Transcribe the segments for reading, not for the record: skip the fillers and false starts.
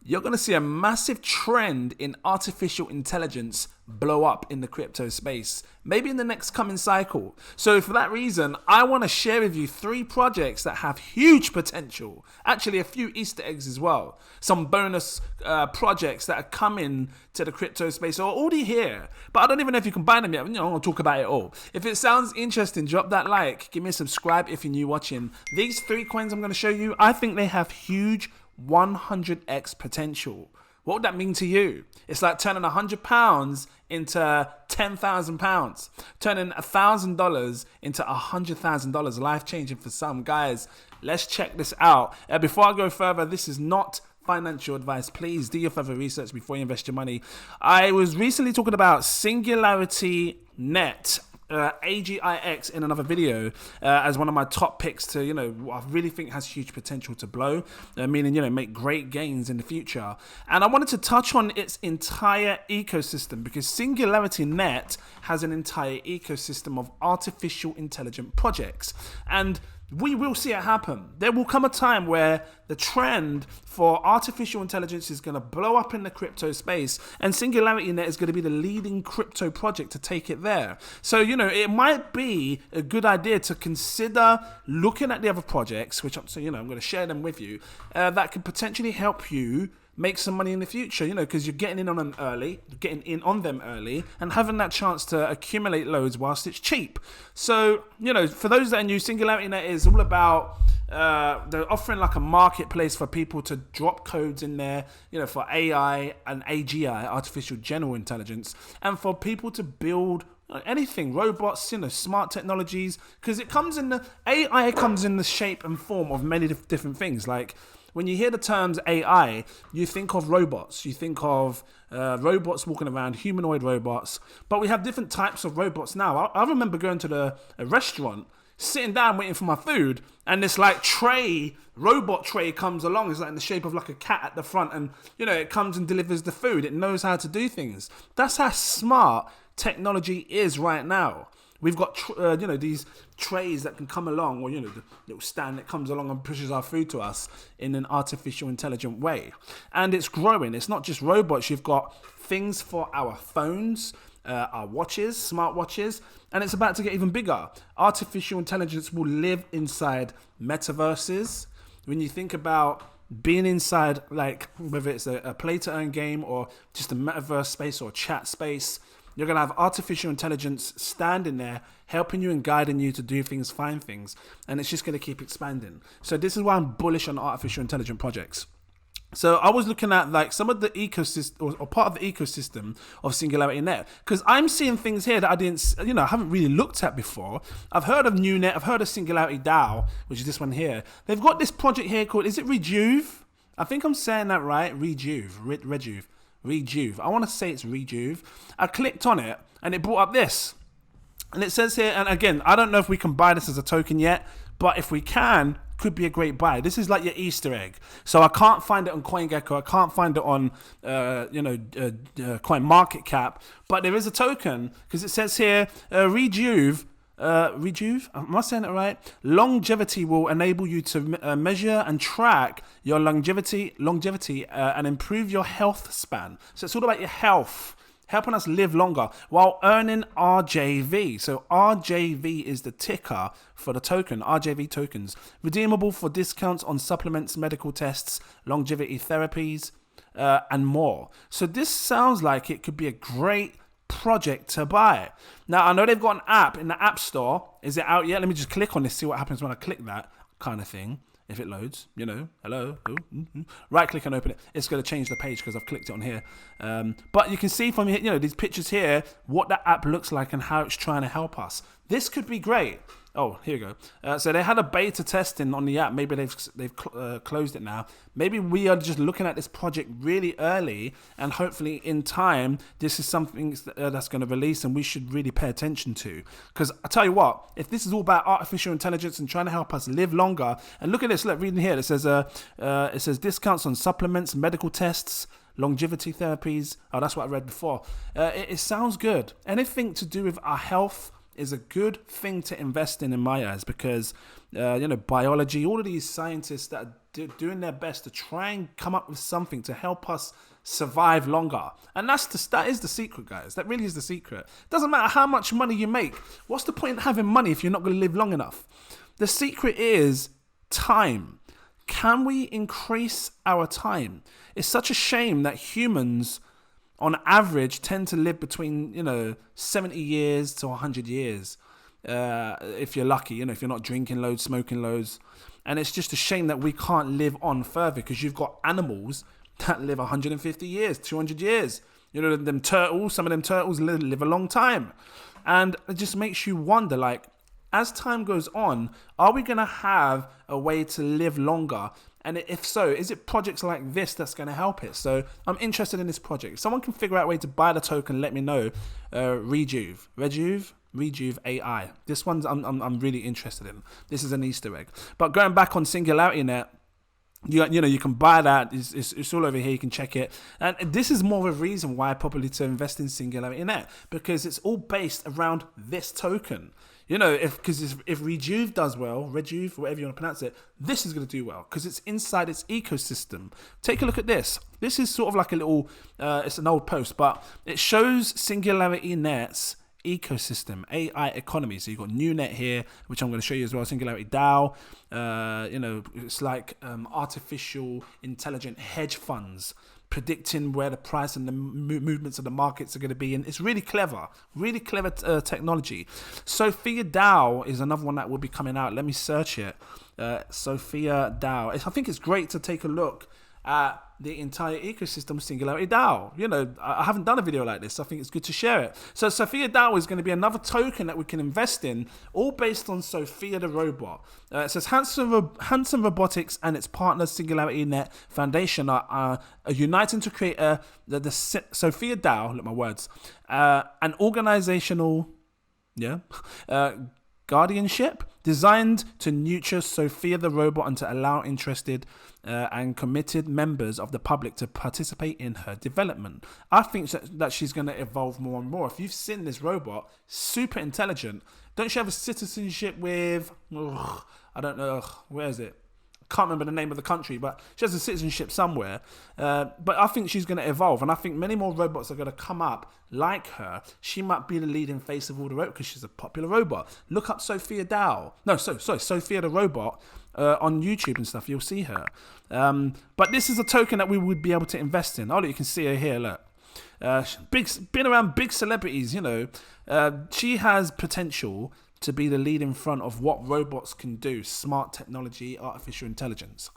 you're going to see a massive trend in artificial intelligence blow up in the crypto space, maybe in the next coming cycle. So for that reason, I want to share with you 3 projects that have huge potential. Actually, a few Easter eggs as well. Some bonus projects that are coming to the crypto space are already here, but I don't even know if you can buy them yet. I'll talk about it all. If it sounds interesting, drop that like, give me a subscribe if you're new watching. These 3 coins I'm going to show you, I think they have huge 100x potential. What would that mean to you? It's like turning £100 into £10,000, turning $1,000 into $100,000, life-changing for some. Guys, let's check this out. Before I go further, this is not financial advice. Please do your further research before you invest your money. I was recently talking about SingularityNET, AGIX in another video as one of my top picks to, what I really think has huge potential to blow, meaning, make great gains in the future. And I wanted to touch on its entire ecosystem because SingularityNET has an entire ecosystem of artificial intelligent projects. And we will see it happen. There will come a time where the trend for artificial intelligence is going to blow up in the crypto space, and SingularityNET is going to be the leading crypto project to take it there. So, it might be a good idea to consider looking at the other projects, which I'm going to share them with you, that could potentially help you make some money in the future, because you're getting in on them early, and having that chance to accumulate loads whilst it's cheap. So, for those that are new, SingularityNET is all about, they're offering like a marketplace for people to drop codes in there, for AI and AGI, artificial general intelligence, and for people to build anything, robots, smart technologies, because AI comes in the shape and form of many different things. Like, when you hear the terms AI, you think of robots. You think of robots walking around, humanoid robots. But we have different types of robots now. I remember going to a restaurant, sitting down waiting for my food, and this robot tray comes along. It's like in the shape of like a cat at the front, and it comes and delivers the food. It knows how to do things. That's how smart technology is right now. We've got, these trays that can come along, or, the little stand that comes along and pushes our food to us in an artificial intelligent way. And it's growing. It's not just robots. You've got things for our phones, our watches, smart watches, and it's about to get even bigger. Artificial intelligence will live inside metaverses. When you think about being inside, like whether it's a play-to-earn game or just a metaverse space or chat space, you're going to have artificial intelligence standing there, helping you and guiding you to do things, find things. And it's just going to keep expanding. So this is why I'm bullish on artificial intelligent projects. So I was looking at like some of the ecosystem or part of the ecosystem of SingularityNET, because I'm seeing things here that I haven't really looked at before. I've heard of Nunet. I've heard of Singularity Dao, which is this one here. They've got this project here called, is it Rejuve? I think I'm saying that right. Rejuve. I want to say it's Rejuve. I clicked on it and it brought up this. And it says here, and again, I don't know if we can buy this as a token yet, but if we can, could be a great buy. This is like your Easter egg. So I can't find it on CoinGecko. I can't find it on, CoinMarketCap, but there is a token because it says here, Rejuve, am I saying it right? Longevity will enable you to measure and track your longevity and improve your health span. So it's all about your health, helping us live longer while earning RJV. So RJV is the ticker for the token, RJV tokens, redeemable for discounts on supplements, medical tests, longevity therapies, and more. So this sounds like it could be a great project to buy. Now, I know they've got an app in the App Store. Is it out yet? Let me just click on this, see what happens when I click that kind of thing. If it loads, hello, right click and open it. It's going to change the page because I've clicked it on here. But you can see from here, these pictures here, what that app looks like and how it's trying to help us. This could be great. Oh, here you go. So they had a beta testing on the app. Maybe they've closed it now. Maybe we are just looking at this project really early, and hopefully in time, this is something that's going to release, and we should really pay attention to. Because I tell you what, if this is all about artificial intelligence and trying to help us live longer, and look at this. Look, reading here, it says discounts on supplements, medical tests, longevity therapies. Oh, that's what I read before. It sounds good. Anything to do with our health is a good thing to invest in my eyes, because biology, all of these scientists that are doing their best to try and come up with something to help us survive longer. And that is the secret, guys. That really is the secret. Doesn't matter how much money you make. What's the point in having money if you're not going to live long enough? The secret is time. Can we increase our time? It's such a shame that humans, on average, tend to live between 70 years to 100 years. If you're lucky, if you're not drinking loads, smoking loads. And it's just a shame that we can't live on further, because you've got animals that live 150 years, 200 years. Them turtles, some of them turtles live a long time. And it just makes you wonder, like, as time goes on, are we going to have a way to live longer? And if so, is it projects like this that's going to help it? So I'm interested in this project. If someone can figure out a way to buy the token, let me know. Rejuve AI. This one's I'm really interested in. This is an Easter egg. But going back on SingularityNET, you can buy that. It's all over here. You can check it. And this is more of a reason why probably to invest in SingularityNET, because it's all based around this token. If Rejuve does well, Rejuve, whatever you want to pronounce it, this is going to do well because it's inside its ecosystem. Take a look at this. This is sort of like a little, it's an old post, but it shows SingularityNet's ecosystem, AI economy. So you've got Nunet here, which I'm going to show you as well, Singularity Dao. It's like artificial intelligent hedge funds predicting where the price and the movements of the markets are going to be. And it's really clever technology. Sophia Dao is another one that will be coming out. Let me search it. Sophia Dao. I think it's great to take a look at the entire ecosystem of Singularity DAO. I haven't done a video like this. So I think it's good to share it. So Sophia DAO is going to be another token that we can invest in, all based on Sophia the robot. It says Hanson Robotics and its partner SingularityNET Foundation are uniting to create the Sophia DAO, look my words, an organizational guardianship designed to nurture Sophia the robot and to allow interested and committed members of the public to participate in her development. I think that she's going to evolve more and more. If you've seen this robot, super intelligent. Don't she have a citizenship with, I don't know, where is it? Can't remember the name of the country, but she has a citizenship somewhere. But I think she's going to evolve, and I think many more robots are going to come up like her. She might be the leading face of all the robots because she's a popular robot. Look up Sophia Dao. No, sorry, Sophia the robot on YouTube and stuff. You'll see her. But this is a token that we would be able to invest in. Oh, look, you can see her here. Look. Been around big celebrities, she has potential to be the lead in front of what robots can do, smart technology, artificial intelligence.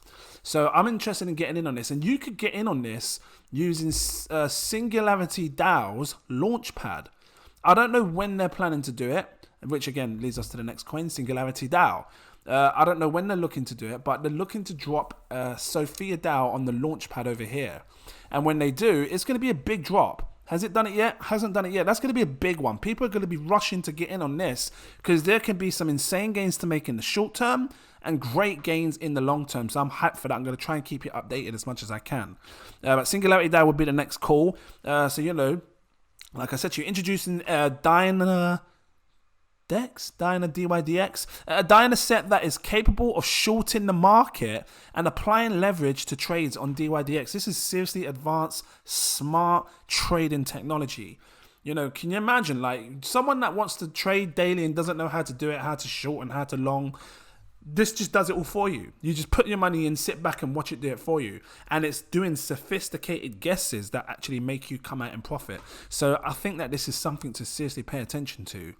So I'm interested in getting in on this, and you could get in on this using Singularity DAO's Launchpad. I don't know when they're planning to do it, which again leads us to the next coin, Singularity DAO. I don't know when they're looking to do it, but they're looking to drop Sophia Dao on the Launchpad over here. And when they do, it's going to be a big drop. Has it done it yet? Hasn't done it yet. That's going to be a big one. People are going to be rushing to get in on this because there can be some insane gains to make in the short term and great gains in the long term. So I'm hyped for that. I'm going to try and keep it updated as much as I can. But Singularity DAO would be the next call. So, like I said to you, introducing Dyna DYDX, a Dyna set that is capable of shorting the market and applying leverage to trades on DYDX. This is seriously advanced, smart trading technology. Can you imagine, like, someone that wants to trade daily and doesn't know how to do it, how to short and how to long? This just does it all for you. You just put your money in, sit back and watch it do it for you. And it's doing sophisticated guesses that actually make you come out in profit. So I think that this is something to seriously pay attention to.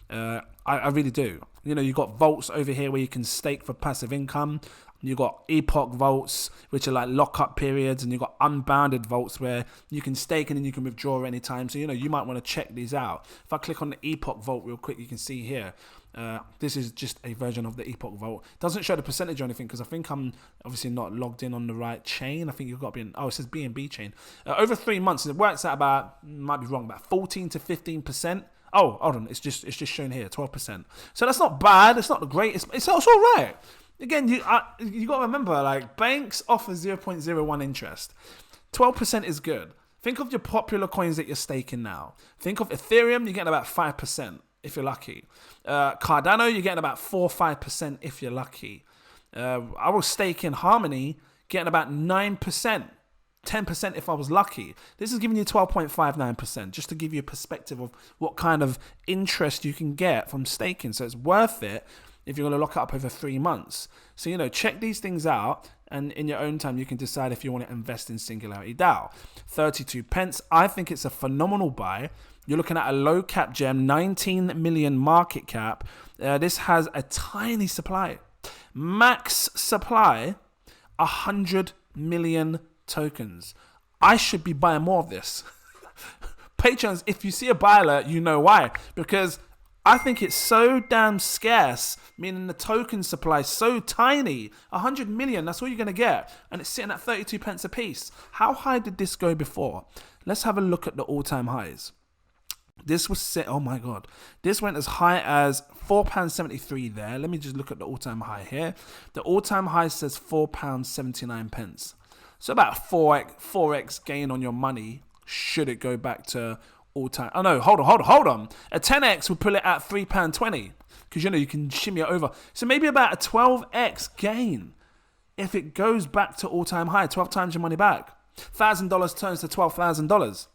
I really do. You've got vaults over here where you can stake for passive income. You've got epoch vaults, which are like lockup periods, and you've got unbounded vaults where you can stake and then you can withdraw anytime. So, you might want to check these out. If I click on the epoch vault real quick, you can see here. This is just a version of the epoch vault. Doesn't show the percentage or anything because I think I'm obviously not logged in on the right chain. I think you've got to be it says BNB chain. Over 3 months, it works out about, might be wrong, about 14 to 15%. Oh, hold on, it's just shown here, 12%. So that's not bad. It's not great. It's all right. Again, you got to remember, like, banks offer 0.01 interest. 12% is good. Think of your popular coins that you're staking now. Think of Ethereum, you're getting about 5% if you're lucky. Cardano, you're getting about 4 or 5% if you're lucky. I was staking Harmony, getting about 9%. 10% if I was lucky. This is giving you 12.59%, just to give you a perspective of what kind of interest you can get from staking. So it's worth it if you're going to lock it up over 3 months. So, check these things out, and in your own time, you can decide if you want to invest in Singularity DAO. 32 pence. I think it's a phenomenal buy. You're looking at a low cap gem, 19 million market cap. This has a tiny supply. Max supply, 100 million tokens. I should be buying more of this. Patrons, if you see a buy alert, you know why. Because I think it's so damn scarce, meaning the token supply is so tiny. 100 million, that's all you're going to get. And it's sitting at 32 pence a piece. How high did this go before? Let's have a look at the all-time highs. This was set, oh my God. This went as high as £4.73 there. Let me just look at the all-time high here. The all-time high says £4.79. So about 4x gain on your money should it go back to all-time. Oh no, hold on. A 10x would pull it at £3.20 because you can shimmy it over. So maybe about a 12x gain if it goes back to all-time high, 12 times your money back. $1,000 turns to $12,000.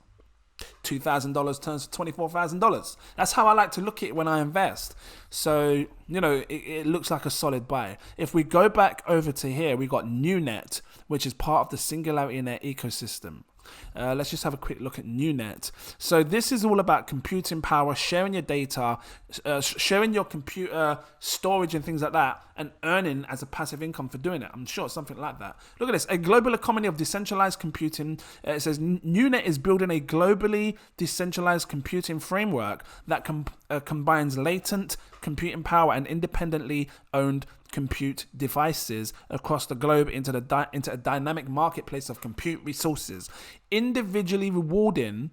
$2,000 turns to $24,000. That's how I like to look at it when I invest. So, it looks like a solid buy. If we go back over to here, we got Nunet, which is part of the SingularityNET ecosystem. Let's just have a quick look at Nunet. So this is all about computing power, sharing your data, sharing your computer storage and things like that, and earning as a passive income for doing it. I'm sure it's something like that. Look at this, a global economy of decentralized computing. It says Nunet is building a globally decentralized computing framework that combines latent computing power and independently owned compute devices across the globe into a dynamic marketplace of compute resources, individually rewarded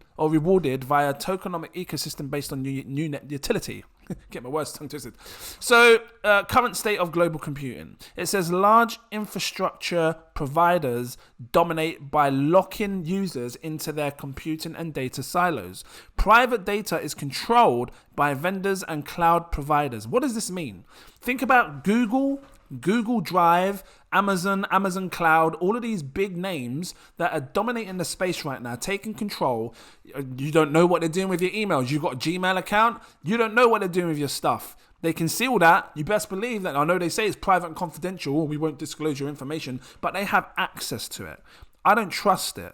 via tokenomic ecosystem based on Nunet utility. Get my words tongue twisted. So, current state of global computing. It says large infrastructure providers dominate by locking users into their computing and data silos. Private data is controlled by vendors and cloud providers. What does this mean? Think about Google Drive, Amazon Cloud, all of these big names that are dominating the space right now, taking control. You don't know what they're doing with your emails. You've got a Gmail account. You don't know what they're doing with your stuff. They can see all that. You best believe that. I know they say it's private and confidential. We won't disclose your information, but they have access to it. I don't trust it.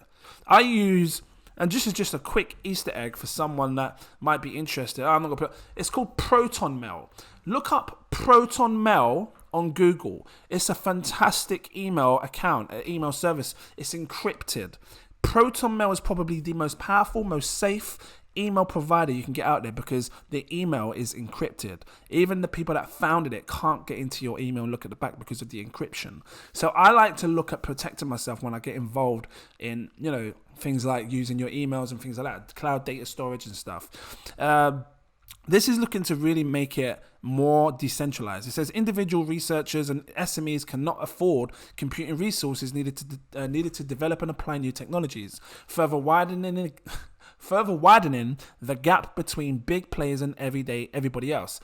And this is just a quick Easter egg for someone that might be interested. I'm not gonna put. It's called Proton Mail. Look up Proton Mail on Google. It's a fantastic email account, an email service. It's encrypted. Proton Mail is probably the most powerful, most safe email provider you can get out there because the email is encrypted. Even the people that founded it can't get into your email and look at the back because of the encryption. So I like to look at protecting myself when I get involved in, things like using your emails and things like that, cloud data storage and stuff. This is looking to really make it more decentralized. It says individual researchers and SMEs cannot afford computing resources needed to develop and apply new technologies, further widening the gap between big players and everybody else.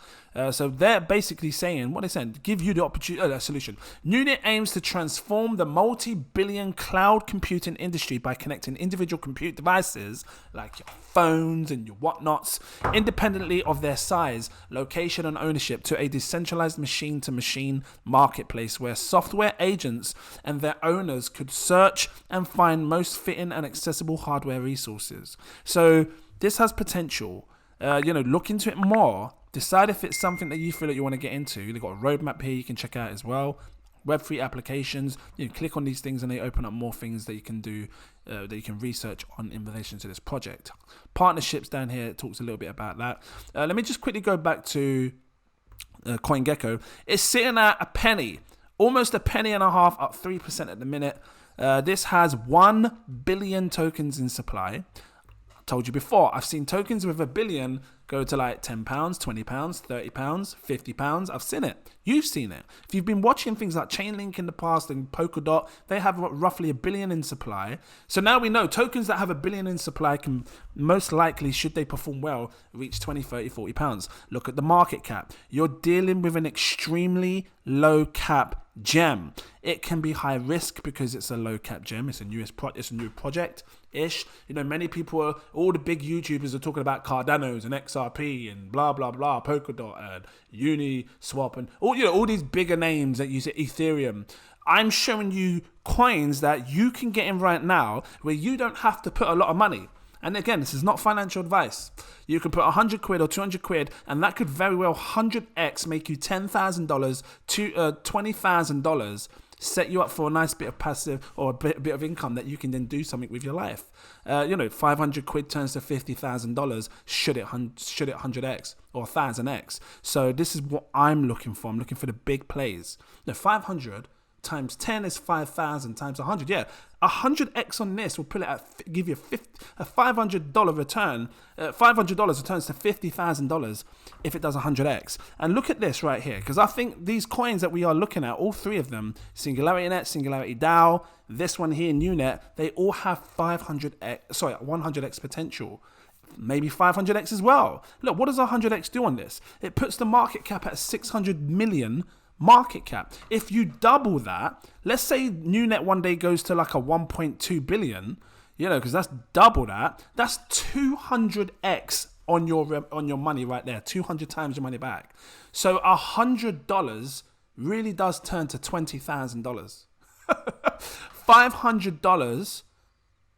So they're basically saying, what they're saying, give you the opportunity, solution. Nunet aims to transform the multi-billion cloud computing industry by connecting individual compute devices, like your phones and your whatnots, independently of their size, location, and ownership, to a decentralized machine-to-machine marketplace where software agents and their owners could search and find most fitting and accessible hardware resources. So this has potential. Look into it more. Decide if it's something that you feel that you want to get into. They've got a roadmap here you can check out as well. Web3 applications. You click on these things and they open up more things that you can do, that you can research on in relation to this project. Partnerships down here, it talks a little bit about that. Let me just quickly go back to CoinGecko. It's sitting at a penny, almost a penny and a half, up 3% at the minute. This has 1 billion tokens in supply. Told you before, I've seen tokens with 1 billion go to like £10, £20, £30, £50. I've seen it. You've seen it. If you've been watching things like Chainlink in the past and Polkadot, they have roughly 1 billion in supply. So now we know tokens that have 1 billion in supply can most likely, should they perform well, reach 20, 30, £40. Look at the market cap. You're dealing with an extremely low cap gem. It can be high risk because it's a low cap gem. It's a new project ish. You know, many people, all the big YouTubers are talking about Cardanos and XRP and blah blah blah, Polkadot and Uniswap and all these bigger names that use Ethereum. I'm showing you coins that you can get in right now where you don't have to put a lot of money. And again, this is not financial advice. You can put 100 quid or 200 quid, and that could very well 100x make you $10,000 to $20,000, set you up for a nice bit of passive or a bit of income that you can then do something with your life. 500 quid turns to $50,000 should it 100x or 1,000x. So this is what I'm looking for. I'm looking for the big plays. Now 500 times 10 is 5,000 times 100. Yeah, 100x on this will put it at give you a $500 return. $500 returns to $50,000 if it does 100x. And look at this right here, because I think these coins that we are looking at, all three of them, SingularityNET, Singularity Dao, this one here, Nunet, they all have 100x potential. Maybe 500x as well. Look, what does 100x do on this? It puts the market cap at 600 million market cap. If you double that, let's say Nunet one day goes to like a 1.2 billion, because that's double that. That's 200x on your money right there. 200 times your money back. So $100 really does turn to $20,000. $500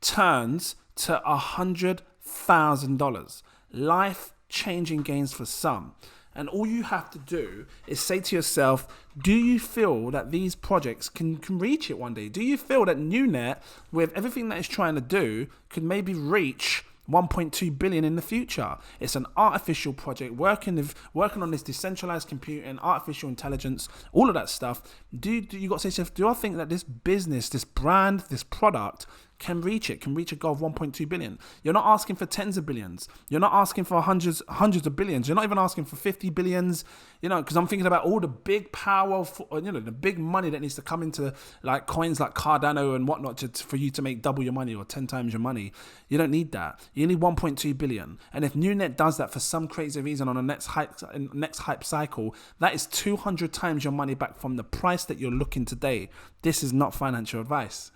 turns to $100,000. Life-changing gains for some. And all you have to do is say to yourself, do you feel that these projects can reach it one day? Do you feel that Nunet, with everything that it's trying to do, could maybe reach 1.2 billion in the future? It's an artificial project working on this decentralized computing, artificial intelligence, all of that stuff. Do you got to say to yourself, do I think that this business, this brand, this product can reach a goal of 1.2 billion? You're not asking for tens of billions. You're not asking for hundreds of billions. You're not even asking for 50 billions, because I'm thinking about all the big power, the big money that needs to come into like coins like Cardano and whatnot for you to make double your money or 10 times your money. You don't need that. You need 1.2 billion. And if Nunet does that for some crazy reason on a next hype cycle, that is 200 times your money back from the price that you're looking today. This is not financial advice.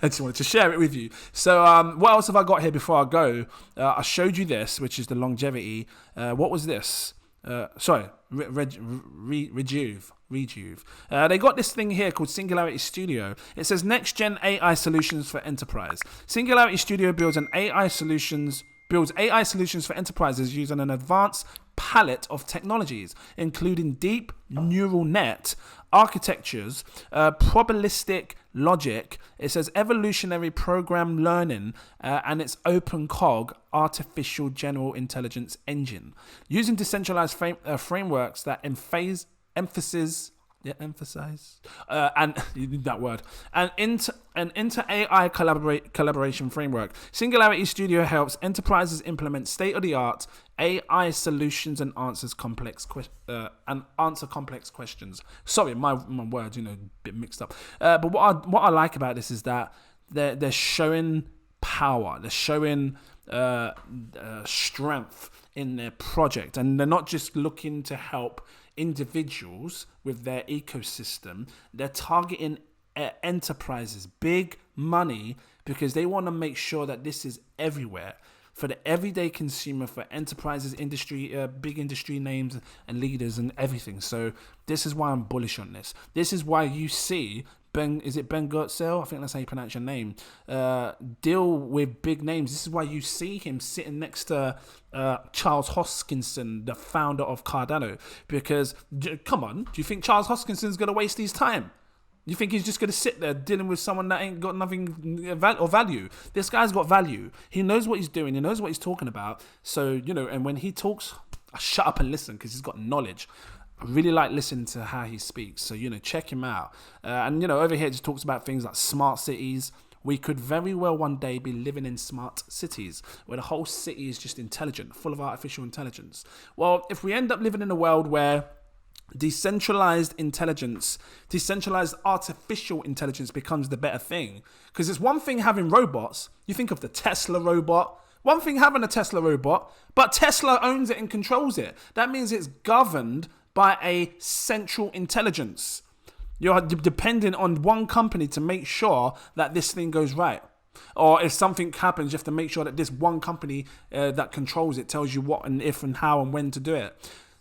I just wanted to share it with you. So what else have I got here before I go? I showed you this, which is the longevity. What was this? Rejuve. They got this thing here called Singularity Studio. It says next gen AI solutions for enterprise. Singularity Studio builds AI solutions for enterprises using an advanced palette of technologies, including deep neural net architectures, probabilistic logic. It says evolutionary program learning, and its open cog artificial general intelligence engine, using decentralized frameworks that emphasize and you need that word, and inter AI collaboration framework. Singularity Studio helps enterprises implement state-of-the-art AI solutions and answer complex questions. Sorry, my words, a bit mixed up. But what I like about this is that they're showing power. They're showing strength in their project, and they're not just looking to help individuals with their ecosystem. They're targeting enterprises, big money, because they want to make sure that this is everywhere for the everyday consumer, for enterprises, big industry names and leaders and everything. So this is why I'm bullish on this. This is why you see Ben Gertzel, I think that's how you pronounce your name, deal with big names. This is why you see him sitting next to Charles Hoskinson, the founder of Cardano. Because, come on, do you think Charles Hoskinson's going to waste his time? You think he's just going to sit there dealing with someone that ain't got nothing or value? This guy's got value. He knows what he's doing. He knows what he's talking about. So, and when he talks, I shut up and listen because he's got knowledge. I really like listening to how he speaks. So, check him out. And, over here it just talks about things like smart cities. We could very well one day be living in smart cities where the whole city is just intelligent, full of artificial intelligence. Well, if we end up living in a world where decentralized artificial intelligence becomes the better thing, because it's one thing having robots. You think of the Tesla robot. One thing having a Tesla robot, but Tesla owns it and controls it. That means it's governed by a central intelligence. You're depending on one company to make sure that this thing goes right. Or if something happens, you have to make sure that this one company that controls it tells you what and if and how and when to do it.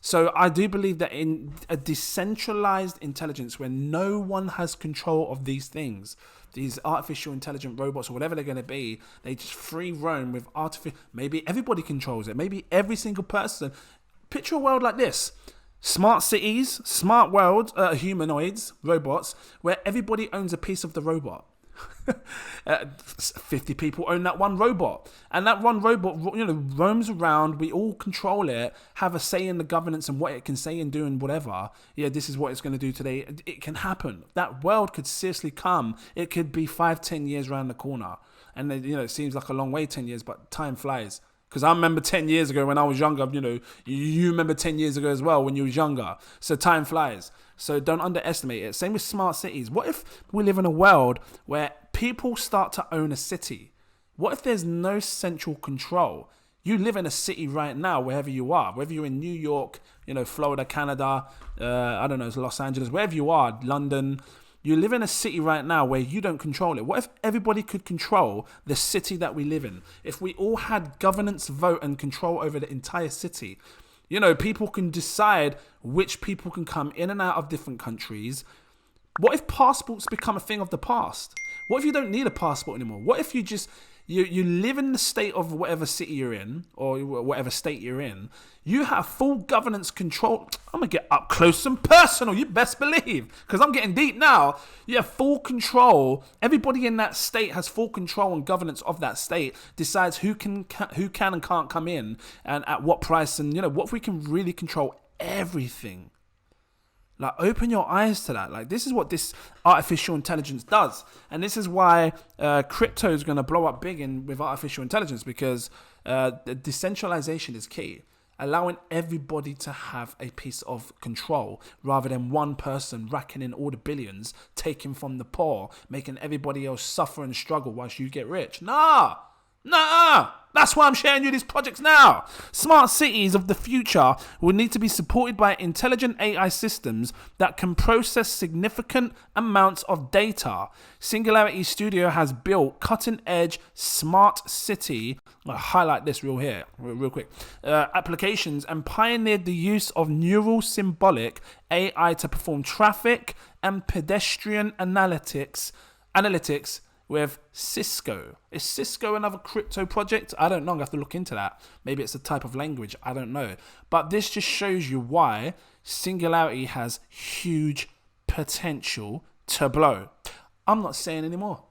So I do believe that in a decentralized intelligence where no one has control of these things, these artificial intelligent robots or whatever they're going to be, they just free roam with artificial. Maybe everybody controls it. Maybe every single person. Picture a world like this. Smart cities, smart world, humanoids, robots, where everybody owns a piece of the robot. 50 people own that one robot, and that one robot, roams around. We all control it, have a say in the governance and what it can say and do and whatever. Yeah, this is what it's going to do today. It can happen. That world could seriously come. It could be 5-10 years around the corner, and it seems like a long way, 10 years, but time flies. Because I remember 10 years ago when I was younger, you remember 10 years ago as well when you was younger. So time flies. So don't underestimate it. Same with smart cities. What if we live in a world where people start to own a city? What if there's no central control? You live in a city right now, wherever you are, whether you're in New York, Florida, Canada, Los Angeles, wherever you are, London. You live in a city right now where you don't control it. What if everybody could control the city that we live in? If we all had governance, vote, and control over the entire city, people can decide which people can come in and out of different countries. What if passports become a thing of the past? What if you don't need a passport anymore? What if you just... You live in the state of whatever city you're in or whatever state you're in. You have full governance control. I'm going to get up close and personal. You best believe. Because I'm getting deep now. You have full control. Everybody in that state has full control and governance of that state. Decides who can and can't come in and at what price. And, what if we can really control everything? Like, open your eyes to that. Like, this is what this artificial intelligence does. And this is why crypto is going to blow up big with artificial intelligence, because the decentralization is key. Allowing everybody to have a piece of control rather than one person racking in all the billions, taking from the poor, making everybody else suffer and struggle whilst you get rich. Nah. That's why I'm sharing you these projects now. Smart cities of the future will need to be supported by intelligent AI systems that can process significant amounts of data. Singularity Studio has built cutting-edge smart city, I'll highlight this real quick, applications, and pioneered the use of neural symbolic AI to perform traffic and pedestrian analytics with Cisco. Is Cisco another crypto project? I don't know. I'm going to have to look into that. Maybe it's a type of language. I don't know. But this just shows you why Singularity has huge potential to blow. I'm not saying anymore.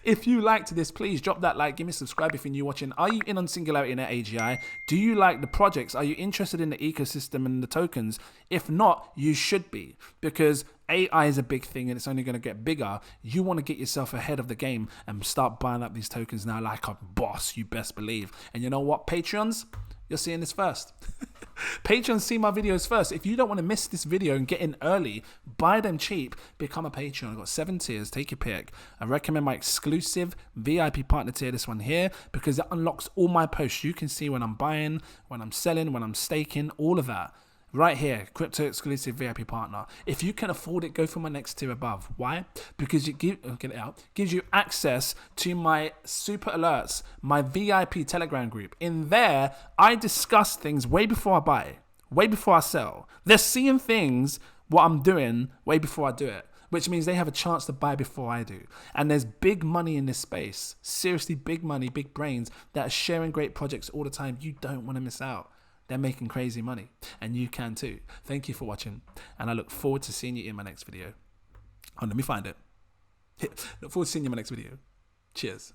If you liked this, please drop that like, give me a subscribe if you're new watching. Are you in on SingularityNET AGI? Do you like the projects? Are you interested in the ecosystem and the tokens? If not, you should be, because AI is a big thing and it's only going to get bigger. You want to get yourself ahead of the game and start buying up these tokens now like a boss, you best believe. And you know what, Patreons? You're seeing this first. Patrons see my videos first. If you don't want to miss this video and get in early, buy them cheap, become a Patreon. I've got 7 tiers, take your pick. I recommend my exclusive VIP partner tier, this one here, because it unlocks all my posts. You can see when I'm buying, when I'm selling, when I'm staking, all of that. Right here, crypto exclusive VIP partner. If you can afford it, go for my next tier above. Why? Because it gives you access to my super alerts, my VIP Telegram group. In there, I discuss things way before I buy, way before I sell. They're seeing things, what I'm doing, way before I do it, which means they have a chance to buy before I do. And there's big money in this space. Seriously, big money, big brains that are sharing great projects all the time. You don't want to miss out. They're making crazy money, and you can too. Thank you for watching, and I look forward to seeing you in my next video. Oh, let me find it. Look forward to seeing you in my next video. Cheers.